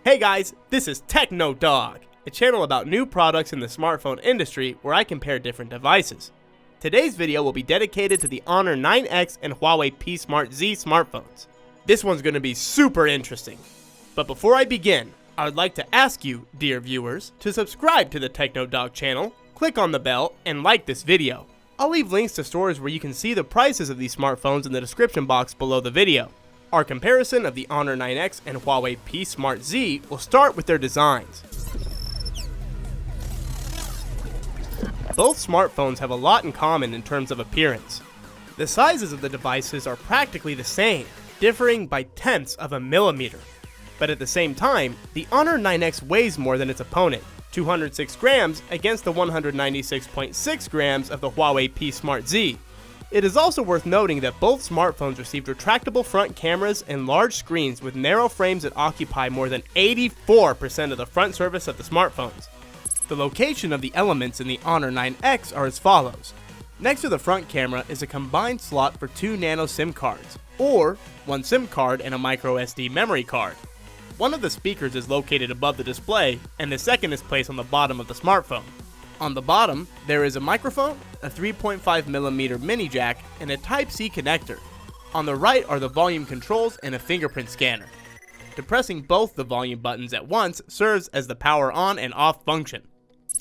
Hey guys, this is Techno Dog, a channel about new products in the smartphone industry where I compare different devices. Today's video will be dedicated to the Honor 9X and Huawei P Smart Z smartphones. This one's going to be super interesting. But before I begin, I would like to ask you, dear viewers, to subscribe to the Techno Dog channel, click on the bell, and like this video. I'll leave links to stores where you can see the prices of these smartphones in the description box below the video. Our comparison of the Honor 9X and Huawei P Smart Z will start with their designs. Both smartphones have a lot in common in terms of appearance. The sizes of the devices are practically the same, differing by tenths of a millimeter. But at the same time, the Honor 9X weighs more than its opponent, 206 grams against the 196.6 grams of the Huawei P Smart Z. It is also worth noting that both smartphones received retractable front cameras and large screens with narrow frames that occupy more than 84% of the front surface of the smartphones. The location of the elements in the Honor 9X are as follows. Next to the front camera is a combined slot for 2 nano SIM cards, or 1 SIM card and a microSD memory card. One of the speakers is located above the display, and the second is placed on the bottom of the smartphone. On the bottom, there is a microphone, a 3.5mm mini jack, and a Type-C connector. On the right are the volume controls and a fingerprint scanner. Depressing both the volume buttons at once serves as the power on and off function.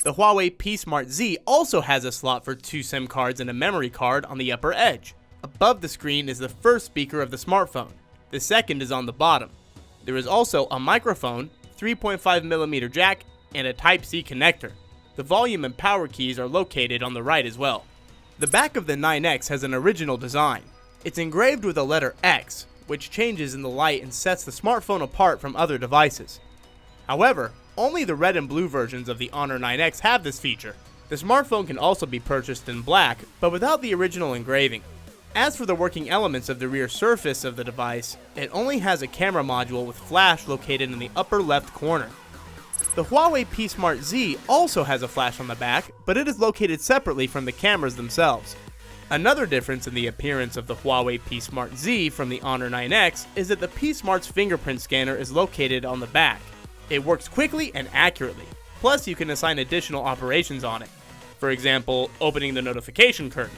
The Huawei P Smart Z also has a slot for 2 SIM cards and a memory card on the upper edge. Above the screen is the first speaker of the smartphone. The second is on the bottom. There is also a microphone, 3.5mm jack, and a Type-C connector. The volume and power keys are located on the right as well. The back of the 9X has an original design. It's engraved with a letter X, which changes in the light and sets the smartphone apart from other devices. However, only the red and blue versions of the Honor 9X have this feature. The smartphone can also be purchased in black, but without the original engraving. As for the working elements of the rear surface of the device, it only has a camera module with flash located in the upper left corner. The Huawei P Smart Z also has a flash on the back, but it is located separately from the cameras themselves. Another difference in the appearance of the Huawei P Smart Z from the Honor 9X is that the P Smart's fingerprint scanner is located on the back. It works quickly and accurately, plus you can assign additional operations on it. For example, opening the notification curtain.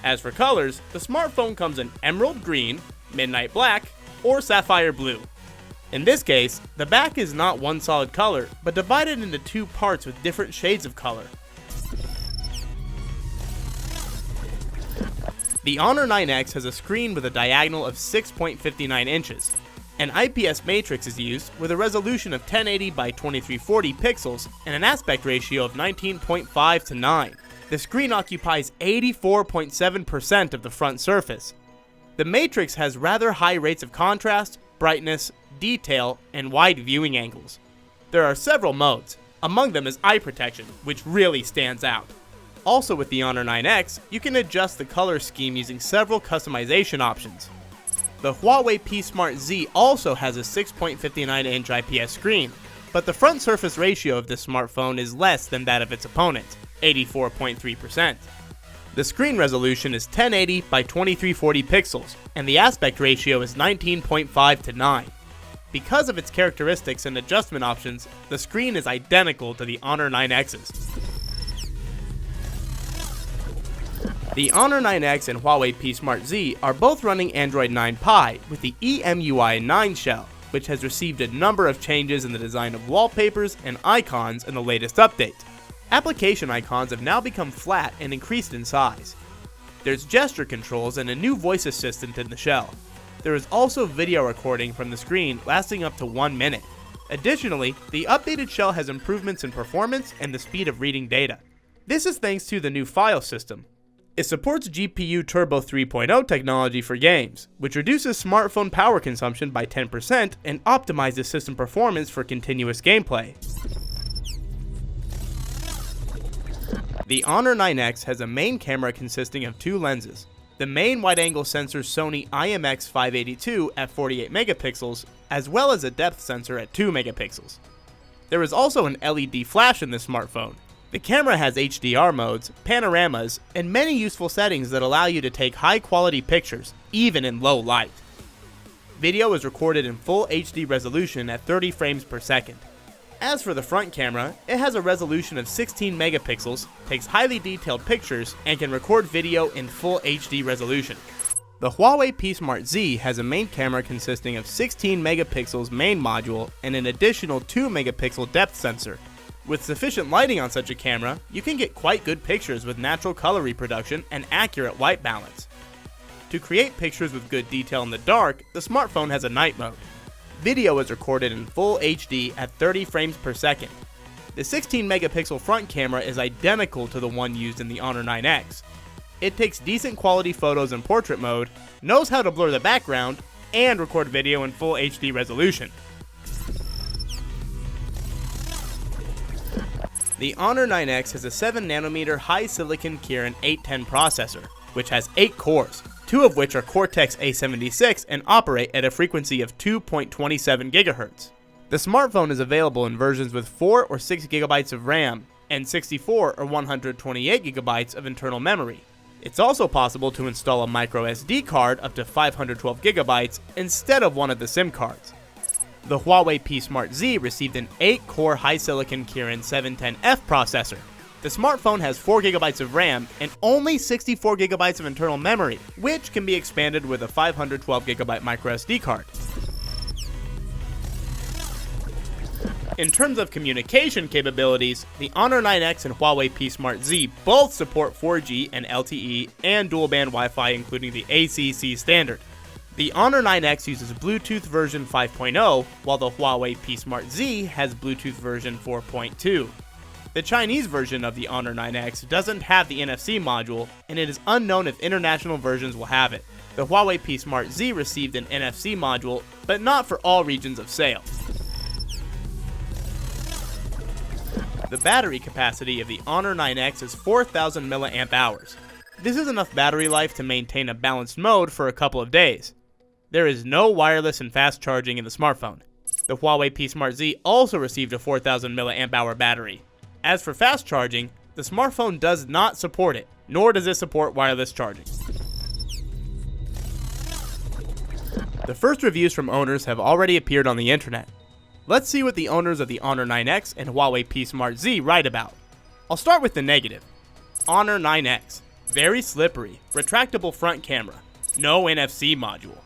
As for colors, the smartphone comes in emerald green, midnight black, or sapphire blue. In this case, the back is not one solid color, but divided into 2 parts with different shades of color. The Honor 9X has a screen with a diagonal of 6.59 inches. An IPS matrix is used with a resolution of 1080 by 2340 pixels and an aspect ratio of 19.5 to 9. The screen occupies 84.7% of the front surface. The matrix has rather high rates of contrast, brightness, detail, and wide viewing angles. There are several modes. Among them is eye protection, which really stands out. Also with the Honor 9X, you can adjust the color scheme using several customization options. The Huawei P Smart Z also has a 6.59-inch IPS screen, but the front surface ratio of this smartphone is less than that of its opponent, 84.3%. The screen resolution is 1080 by 2340 pixels, and the aspect ratio is 19.5 to 9. Because of its characteristics and adjustment options, the screen is identical to the Honor 9X's. The Honor 9X and Huawei P Smart Z are both running Android 9 Pie with the EMUI 9 shell, which has received a number of changes in the design of wallpapers and icons in the latest update. Application icons have now become flat and increased in size. There's gesture controls and a new voice assistant in the shell. There is also video recording from the screen lasting up to 1 minute. Additionally, the updated shell has improvements in performance and the speed of reading data. This is thanks to the new file system. It supports GPU Turbo 3.0 technology for games, which reduces smartphone power consumption by 10% and optimizes system performance for continuous gameplay. The Honor 9X has a main camera consisting of 2 lenses. The main wide-angle sensor Sony IMX582 at 48 megapixels, as well as a depth sensor at 2 megapixels. There is also an LED flash in this smartphone. The camera has HDR modes, panoramas, and many useful settings that allow you to take high-quality pictures, even in low light. Video is recorded in full HD resolution at 30 frames per second. As for the front camera, it has a resolution of 16 megapixels, takes highly detailed pictures, and can record video in full HD resolution. The Huawei P Smart Z has a main camera consisting of 16 megapixels main module and an additional 2 megapixel depth sensor. With sufficient lighting on such a camera, you can get quite good pictures with natural color reproduction and accurate white balance. To create pictures with good detail in the dark, the smartphone has a night mode. Video is recorded in full HD at 30 frames per second. The 16 megapixel front camera is identical to the one used in the Honor 9X. It takes decent quality photos in portrait mode, knows how to blur the background, and record video in full HD resolution. The Honor 9X has a 7nm high silicon Kirin 810 processor, which has 8 cores, 2 of which are Cortex A76 and operate at a frequency of 2.27 GHz. The smartphone is available in versions with 4 or 6 GB of RAM and 64 or 128 GB of internal memory. It's also possible to install a micro SD card up to 512 GB instead of one of the SIM cards. The Huawei P Smart Z received an 8-core high-silicon Kirin 710F processor. The smartphone has 4 GB of RAM and only 64 GB of internal memory, which can be expanded with a 512 GB microSD card. In terms of communication capabilities, the Honor 9X and Huawei P Smart Z both support 4G and LTE and dual-band Wi-Fi, including the ACC standard. The Honor 9X uses Bluetooth version 5.0, while the Huawei P Smart Z has Bluetooth version 4.2. The Chinese version of the Honor 9X doesn't have the NFC module, and it is unknown if international versions will have it. The Huawei P Smart Z received an NFC module, but not for all regions of sale. The battery capacity of the Honor 9X is 4,000 mAh. This is enough battery life to maintain a balanced mode for a couple of days. There is no wireless and fast charging in the smartphone. The Huawei P Smart Z also received a 4,000 mAh battery. As for fast charging, the smartphone does not support it, nor does it support wireless charging. The first reviews from owners have already appeared on the internet. Let's see what the owners of the Honor 9X and Huawei P Smart Z write about. I'll start with the negative. Honor 9X. Very slippery, retractable front camera, no NFC module.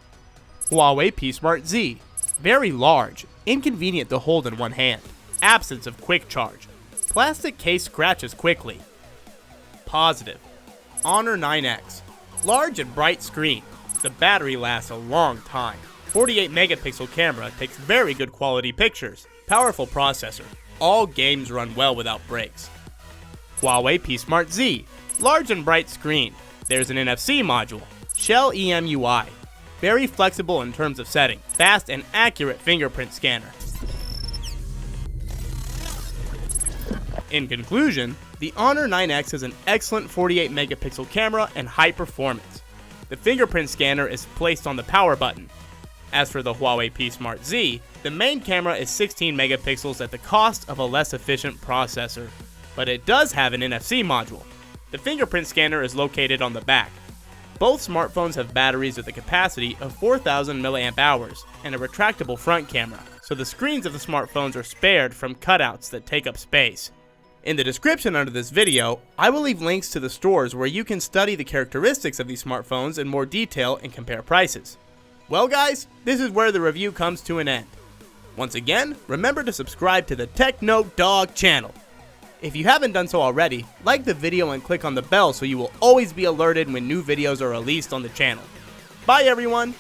Huawei P Smart Z. Very large, inconvenient to hold in one hand, absence of quick charge. Plastic case scratches quickly. Positive. Honor 9X. Large and bright screen. The battery lasts a long time. 48 megapixel camera takes very good quality pictures. Powerful processor. All games run well without breaks. Huawei P Smart Z. Large and bright screen. There's an NFC module. Shell EMUI. Very flexible in terms of setting. Fast and accurate fingerprint scanner. In conclusion, the Honor 9X has an excellent 48 megapixel camera and high performance. The fingerprint scanner is placed on the power button. As for the Huawei P Smart Z, the main camera is 16 megapixels at the cost of a less efficient processor, but it does have an NFC module. The fingerprint scanner is located on the back. Both smartphones have batteries with a capacity of 4,000 mAh and a retractable front camera, so the screens of the smartphones are spared from cutouts that take up space. In the description under this video, I will leave links to the stores where you can study the characteristics of these smartphones in more detail and compare prices. Well guys, this is where the review comes to an end. Once again, remember to subscribe to the Techno Dog channel. If you haven't done so already, like the video and click on the bell so you will always be alerted when new videos are released on the channel. Bye everyone!